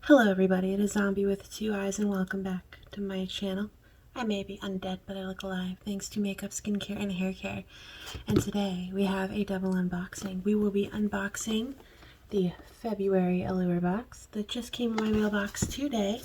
Hello everybody, it is Zombie with two eyes and welcome back to my channel. I may be undead, but I look alive thanks to makeup, skincare, and hair care. And today we have a double unboxing. We will be unboxing the February Allure Box that just came in my mailbox today.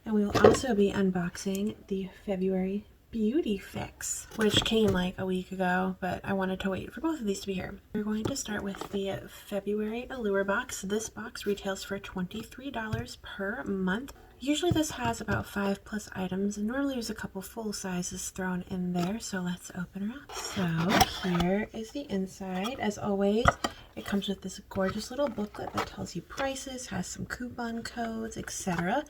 And we will also be unboxing the February BeautyFix, which came like a week ago, but I wanted to wait for both of these to be here. We're going to start with the February Allure Box. This box retails for $23 per month. Usually this has about 5+ items, and normally there's a couple full sizes thrown in there, so let's open her up. So here is the inside. As always, it comes with this gorgeous little booklet that tells you prices, has some coupon codes, etc.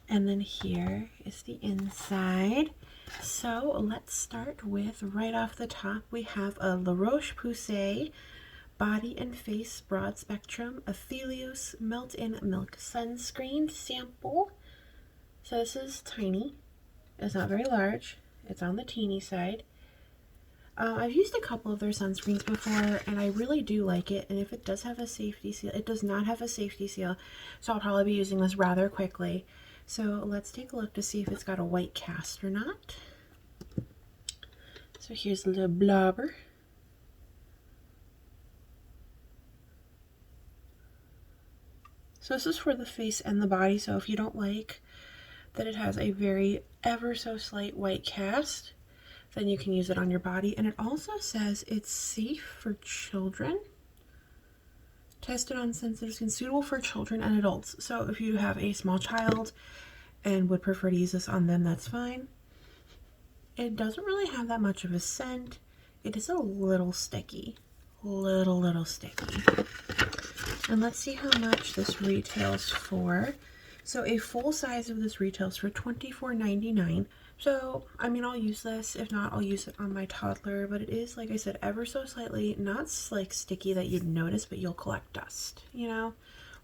And then here is the inside. So let's start with, right off the top, we have a La Roche-Posay Body and Face Broad Spectrum Aphelios Melt-In Milk Sunscreen sample. So this is tiny. It's not very large. It's on the teeny side. I've used a couple of their sunscreens before, and I really do like it. And if it does have a safety seal, it does not have a safety seal, so I'll probably be using this rather quickly. So let's take a look to see if it's got a white cast or not. So here's a little blobber. So this is for the face and the body, so if you don't like that it has a very ever so slight white cast, then you can use it on your body. And it also says it's safe for children. Tested on sensitive skin, suitable for children and adults. So if you have a small child and would prefer to use this on them, that's fine. It doesn't really have that much of a scent. It is a little sticky. Little sticky. And let's see how much this retails for. So a full size of this retails for $24.99. So, I mean, I'll use this. If not, I'll use it on my toddler. But it is, like I said, ever so slightly, not like sticky that you'd notice, but you'll collect dust, you know?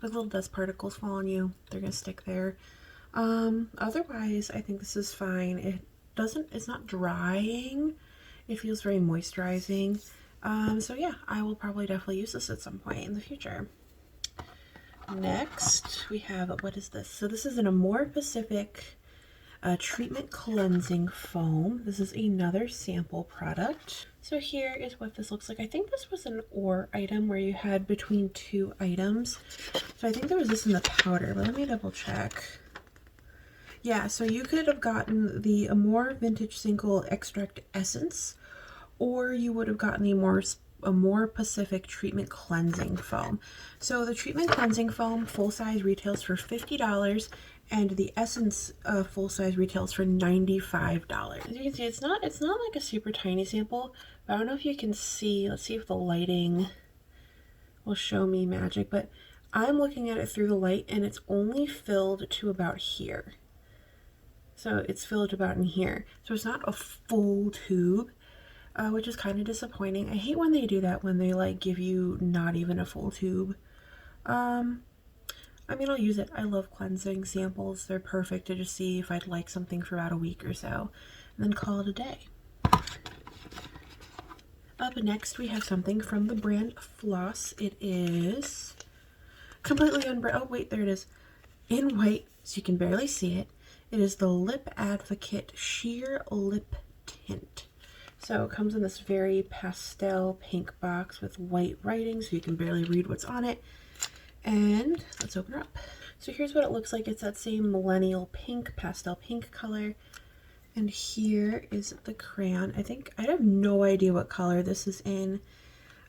Like little dust particles fall on you, they're gonna stick there. Otherwise, I think this is fine. It's not drying. It feels very moisturizing. So yeah, I will probably definitely use this at some point in the future. Next, we have, what is this? So this is an Amore Pacific treatment cleansing foam. This is another sample product. So here is what this looks like. I think this was an or item where you had between two items. So I think there was this in the powder, but let me double check. Yeah, so you could have gotten the Amore Vintage Single Extract Essence, or you would have gotten the Amore Pacific Treatment Cleansing Foam. So the Treatment Cleansing Foam full size retails for $50, and the Essence full size retails for $95. As you can see, it's not like a super tiny sample, but I don't know if you can see. Let's see if the lighting will show me magic, but I'm looking at it through the light, and it's only filled to about here. So it's filled about in here. So it's not a full tube. Which is kind of disappointing. I hate when they do that, when they like give you not even a full tube. I mean, I'll use it. I love cleansing samples. They're perfect to just see if I'd like something for about a week or so, and then call it a day. Up next, we have something from the brand Floss. It is completely oh wait, there it is, in white, so you can barely see it. It is the Lip Advocate Sheer Lip Tint. So it comes in this very pastel pink box with white writing, so you can barely read what's on it. And let's open her up. So here's what it looks like. It's that same millennial pink, pastel pink color. And here is the crayon. I have no idea what color this is in.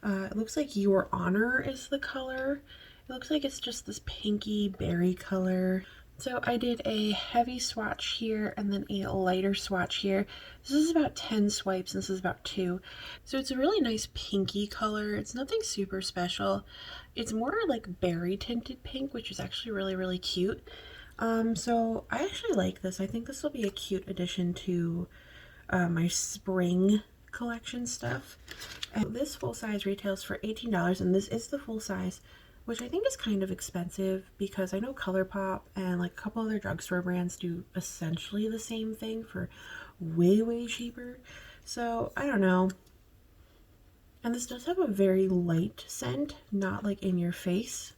It looks like Your Honor is the color. It looks like it's just this pinky berry color. So I did a heavy swatch here and then a lighter swatch here. This is about 10 swipes and this is about 2. So it's a really nice pinky color. It's nothing super special. It's more like berry tinted pink, which is actually really cute. So I actually like this. I think this will be a cute addition to my spring collection stuff. And this full size retails for $18, and this is the full size, which I think is kind of expensive because I know ColourPop and like a couple other drugstore brands do essentially the same thing for way cheaper. So I don't know. And this does have a very light scent, not like in your face.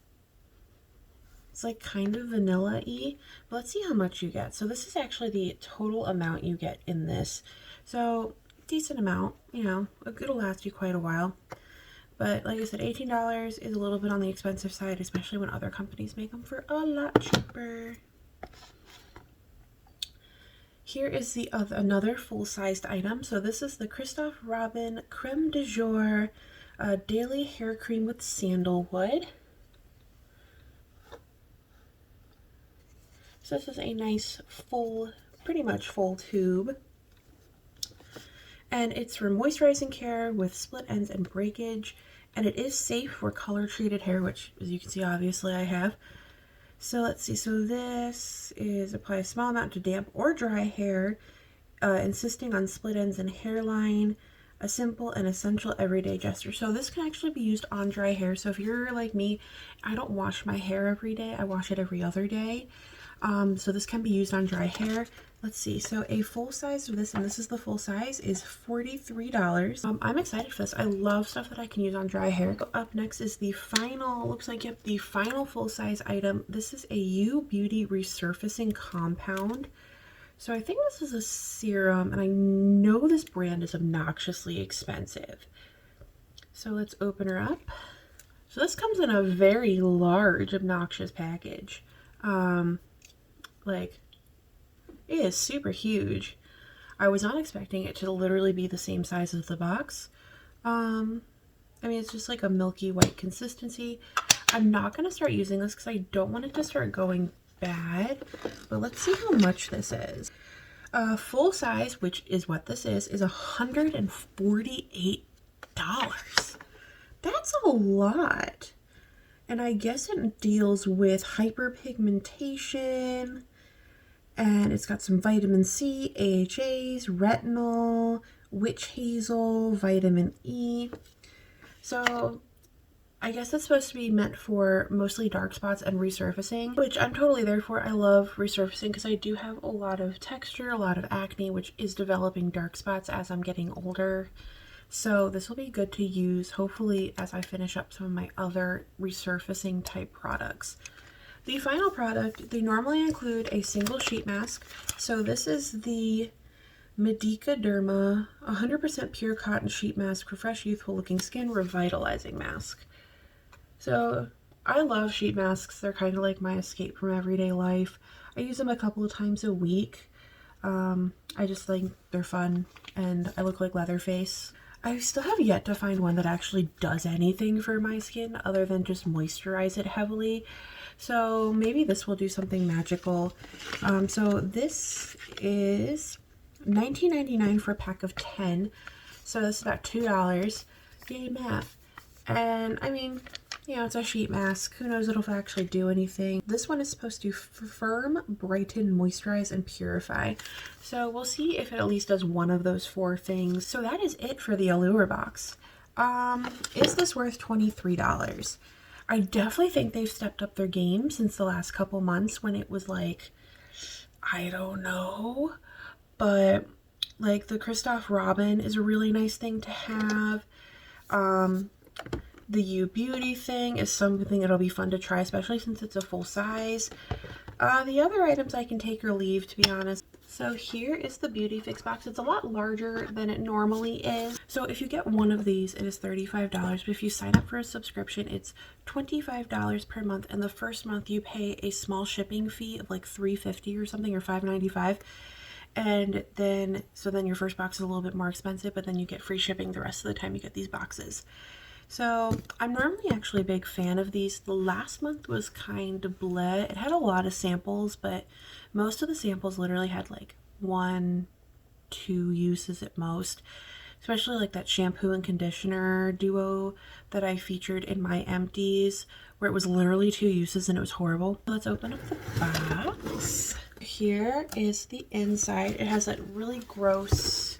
It's like kind of vanilla-y, but let's see how much you get. So this is actually the total amount you get in this. So decent amount, you know, it'll last you quite a while. But like I said, $18 is a little bit on the expensive side, especially when other companies make them for a lot cheaper. Here is the another full-sized item. So this is the Kristoff Robin Creme de Jour Daily Hair Cream with Sandalwood. So this is a nice full, pretty much full tube. And it's for moisturizing care with split ends and breakage. And it is safe for color-treated hair, which, as you can see, obviously I have. So let's see. So this is apply a small amount to damp or dry hair, insisting on split ends and hairline. A simple and essential everyday gesture. So this can actually be used on dry hair. So if you're like me, I don't wash my hair every day. I wash it every other day. So this can be used on dry hair. Let's see. So a full size of this, and this is the full size, is $43. I'm excited for this. I love stuff that I can use on dry hair. Up next is the final, looks like, yep, the final full size item. This is a U Beauty Resurfacing Compound. So I think this is a serum, and I know this brand is obnoxiously expensive. So let's open her up. So this comes in a very large, obnoxious package. Like, it is super huge. I was not expecting it to literally be the same size as the box. I mean, it's just like a milky white consistency. I'm not going to start using this because I don't want it to start going bad, but let's see how much this is. Full size, which is what this is $148. That's a lot. And I guess it deals with hyperpigmentation, and it's got some vitamin C, AHAs, retinol, witch hazel, vitamin E. So I guess it's supposed to be meant for mostly dark spots and resurfacing, which I'm totally there for. I love resurfacing because I do have a lot of texture, a lot of acne, which is developing dark spots as I'm getting older. So this will be good to use, hopefully, as I finish up some of my other resurfacing type products. The final product, they normally include a single sheet mask. So this is the Medica Derma 100% pure cotton sheet mask for fresh, youthful looking skin, revitalizing mask. So I love sheet masks. They're kind of like my escape from everyday life. I use them a couple of times a week. I just think they're fun, and I look like Leatherface. I still have yet to find one that actually does anything for my skin other than just moisturize it heavily. So maybe this will do something magical. So this is $19.99 for a pack of 10. So this is about $2. Yay, math. And I mean, you know, it's a sheet mask. Who knows if it'll actually do anything. This one is supposed to firm, brighten, moisturize, and purify. So we'll see if it at least does one of those 4 things. So that is it for the Allure box. Is this worth $23? I definitely think they've stepped up their game since the last couple months when it was like, I don't know. But like the Kristoff Robin is a really nice thing to have. The U Beauty thing is something that'll be fun to try, especially since it's a full size. The other items I can take or leave, to be honest. So here is the BeautyFix box. It's a lot larger than it normally is. So if you get one of these, it is $35. But if you sign up for a subscription, it's $25 per month. And the first month you pay a small shipping fee of like $3.50 or something, or $5.95. And then, so then your first box is a little bit more expensive, but then you get free shipping the rest of the time you get these boxes. So I'm normally actually a big fan of these. The last month was kind of bleh. It had a lot of samples, but most of the samples literally had like 1-2 uses at most. Especially like that shampoo and conditioner duo that I featured in my empties, where it was literally 2 uses and it was horrible. Let's open up the box. Here is the inside. It has that really gross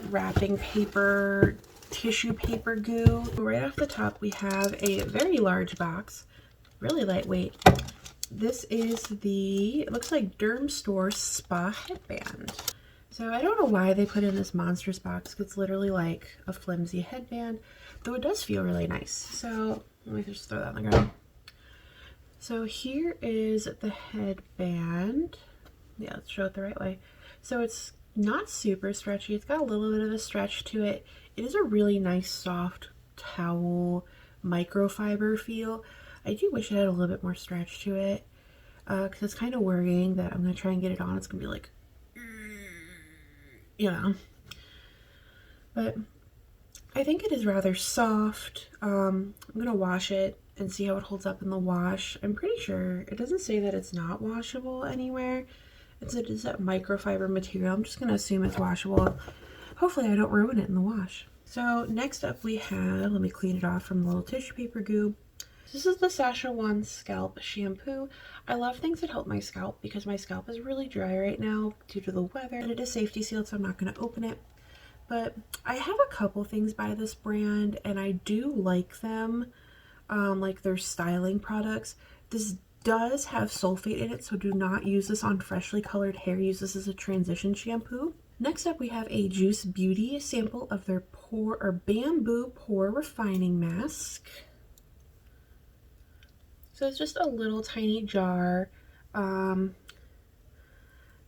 wrapping paper, tissue paper goo. Right off the top we have a very large box, really lightweight. This is the, it looks like Derm Store Spa headband. So I don't know why they put in this monstrous box. It's literally like a flimsy headband, though it does feel really nice. So let me just throw that on the ground. So here is the headband. Yeah, let's show it the right way. So it's not super stretchy. It's got a little bit of a stretch to it. It is a really nice soft towel microfiber feel. I do wish it had a little bit more stretch to it because it's kind of worrying that I'm going to try and get it on. It's going to be like, you know. But I think it is rather soft. I'm going to wash it and see how it holds up in the wash. I'm pretty sure it doesn't say that it's not washable anywhere. It is that microfiber material. I'm just going to assume it's washable. Hopefully I don't ruin it in the wash. So next up we have, let me clean it off from the little tissue paper goo. This is the Sasha One Scalp Shampoo. I love things that help my scalp because my scalp is really dry right now due to the weather. And it is safety sealed, so I'm not going to open it. But I have a couple things by this brand and I do like them, like their styling products. This does have sulfate in it, so do not use this on freshly colored hair. Use this as a transition shampoo. Next up we have a Juice Beauty sample of their bamboo pore refining mask. So it's just a little tiny jar.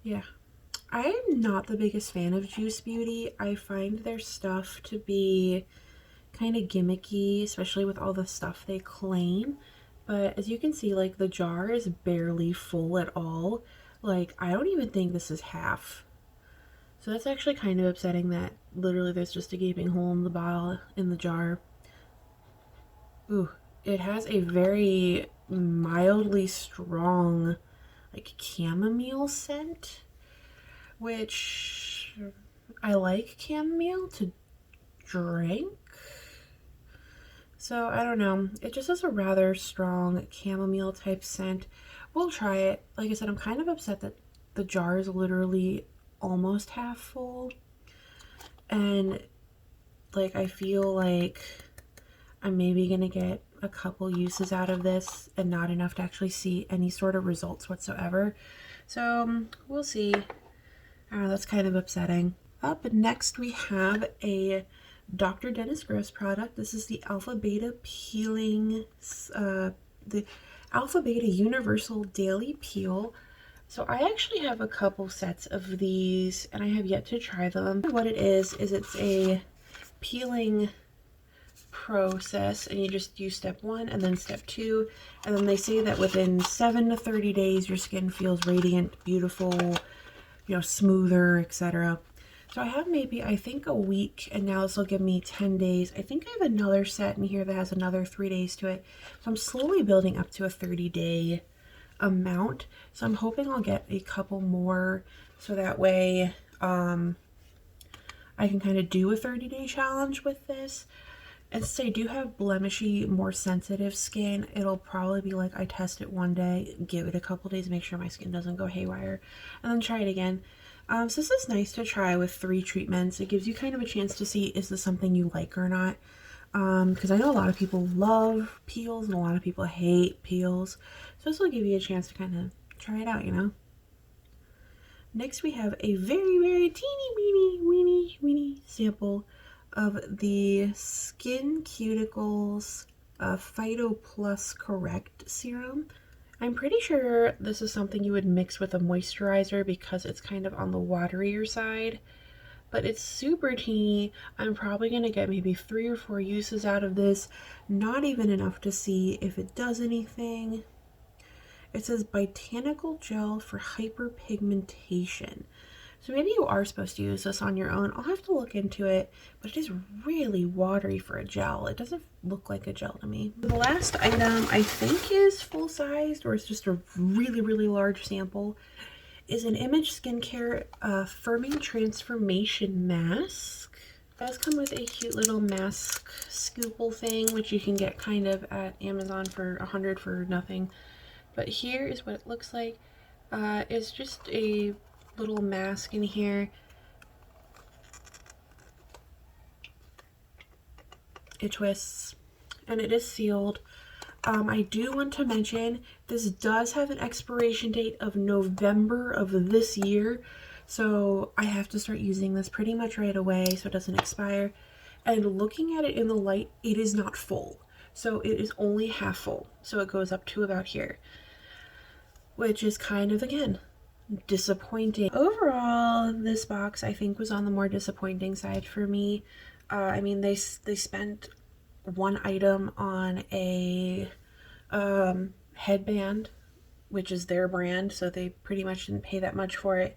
Yeah. I'm not the biggest fan of Juice Beauty. I find their stuff to be kind of gimmicky, especially with all the stuff they claim. But as you can see, like the jar is barely full at all. Like I don't even think this is half. So that's actually kind of upsetting that literally there's just a gaping hole in the bottle in the jar. Ooh, it has a very mildly strong like chamomile scent, which I like chamomile to drink. So I don't know, it just has a rather strong chamomile type scent. We'll try it. Like I said, I'm kind of upset that the jar is literally almost half full, and like I feel like I'm maybe gonna get a couple uses out of this and not enough to actually see any sort of results whatsoever. So we'll see. That's kind of upsetting. Up next we have a Dr. Dennis Gross product. This is the Alpha Beta Peeling, the Alpha Beta Universal Daily Peel. So I actually have a couple sets of these and I have yet to try them. What it is it's a peeling process, and you just use step 1 and then step 2, and then they say that within 7 to 30 days your skin feels radiant, beautiful, you know, smoother, etc. So I have maybe, I think, a week, and now this will give me 10 days. I think I have another set in here that has another 3 days to it. So I'm slowly building up to a 30-day amount. So I'm hoping I'll get a couple more so that way I can kind of do a 30-day challenge with this. And since I do have blemishy, more sensitive skin, it'll probably be like I test it one day, give it a couple days, make sure my skin doesn't go haywire, and then try it again. So this is nice to try with 3 treatments. It gives you kind of a chance to see, is this something you like or not? Because I know a lot of people love peels and a lot of people hate peels. So this will give you a chance to kind of try it out, you know? Next we have a very, very teeny weeny sample of the Skin Cuticles Phyto Plus Correct Serum. I'm pretty sure this is something you would mix with a moisturizer because it's kind of on the waterier side, but it's super teeny. I'm probably going to get maybe 3 or 4 uses out of this, not even enough to see if it does anything. It says botanical gel for hyperpigmentation. So maybe you are supposed to use this on your own. I'll have to look into it, but it is really watery for a gel. It doesn't look like a gel to me. The last item I think is full-sized, or it's just a really, really large sample, is an Image Skincare Firming Transformation Mask. It does come with a cute little mask scoople thing, which you can get kind of at Amazon for $100 for nothing. But here is what it looks like. It's just a little mask in here. It twists and it is sealed. I do want to mention this does have an expiration date of November of this year, so I have to start using this pretty much right away so it doesn't expire. And looking at it in the light, it is not full. So it is only half full. So it goes up to about here, which is kind of, again, disappointing. Overall, this box I think was on the more disappointing side for me. I mean, they spent one item on a headband, which is their brand, so they pretty much didn't pay that much for it.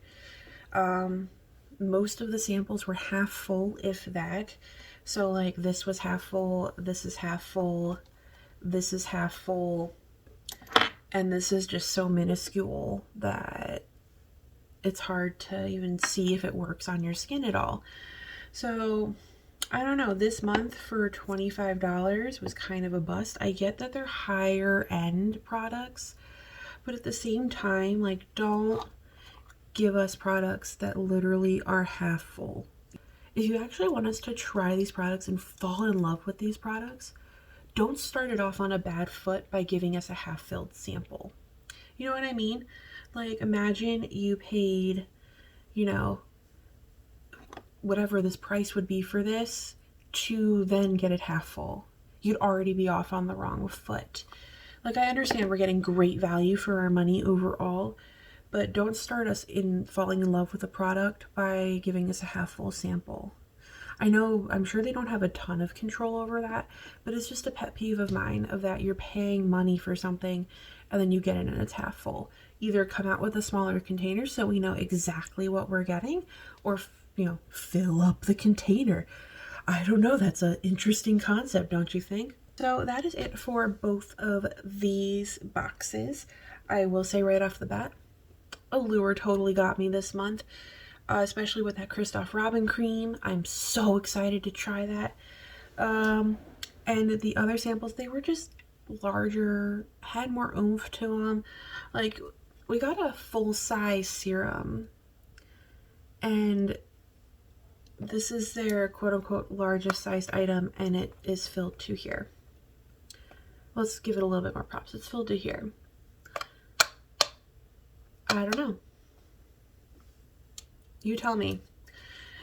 Most of the samples were half full, if that. So like this was half full, this is half full, this is half full, and this is just so minuscule that it's hard to even see if it works on your skin at all. So I don't know, this month for $25 was kind of a bust. I get that they're higher end products, but at the same time, like, don't give us products that literally are half full. If you actually want us to try these products and fall in love with these products, don't start it off on a bad foot by giving us a half-filled sample. You know what I mean? Like, imagine you paid, you know, whatever this price would be for this to then get it half full. You'd already be off on the wrong foot. Like, I understand we're getting great value for our money overall, but don't start us in falling in love with a product by giving us a half full sample. I know, I'm sure they don't have a ton of control over that, but it's just a pet peeve of mine of that you're paying money for something and then you get it and it's half full. Either come out with a smaller container so we know exactly what we're getting, or, you know, fill up the container. I don't know, that's an interesting concept, don't you think? So that is it for both of these boxes. I will say right off the bat, Allure totally got me this month, especially with that Kristoff Robin cream. I'm so excited to try that. And the other samples, they were just larger, had more oomph to them. Like, we got a full-size serum, and this is their quote-unquote largest sized item, and it is filled to here. Let's give it a little bit more props. It's filled to here. I don't know. You tell me.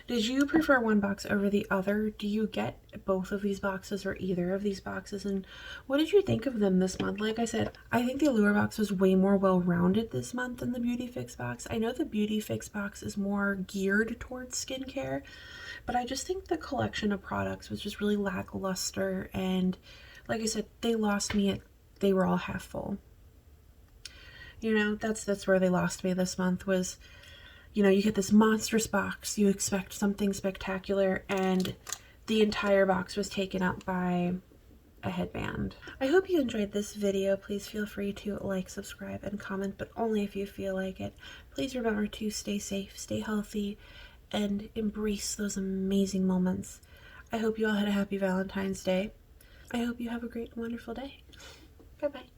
Did you prefer one box over the other? Do you get both of these boxes or either of these boxes? And what did you think of them this month? Like I said, I think the Allure box was way more well-rounded this month than the BeautyFix box. I know the BeautyFix box is more geared towards skincare, but I just think the collection of products was just really lackluster. And like I said, they lost me at, they were all half full. You know, that's where they lost me this month was, you know, you get this monstrous box, you expect something spectacular, and the entire box was taken up by a headband. I hope you enjoyed this video. Please feel free to like, subscribe, and comment, but only if you feel like it. Please remember to stay safe, stay healthy, and embrace those amazing moments. I hope you all had a happy Valentine's Day. I hope you have a great, wonderful day. Bye-bye.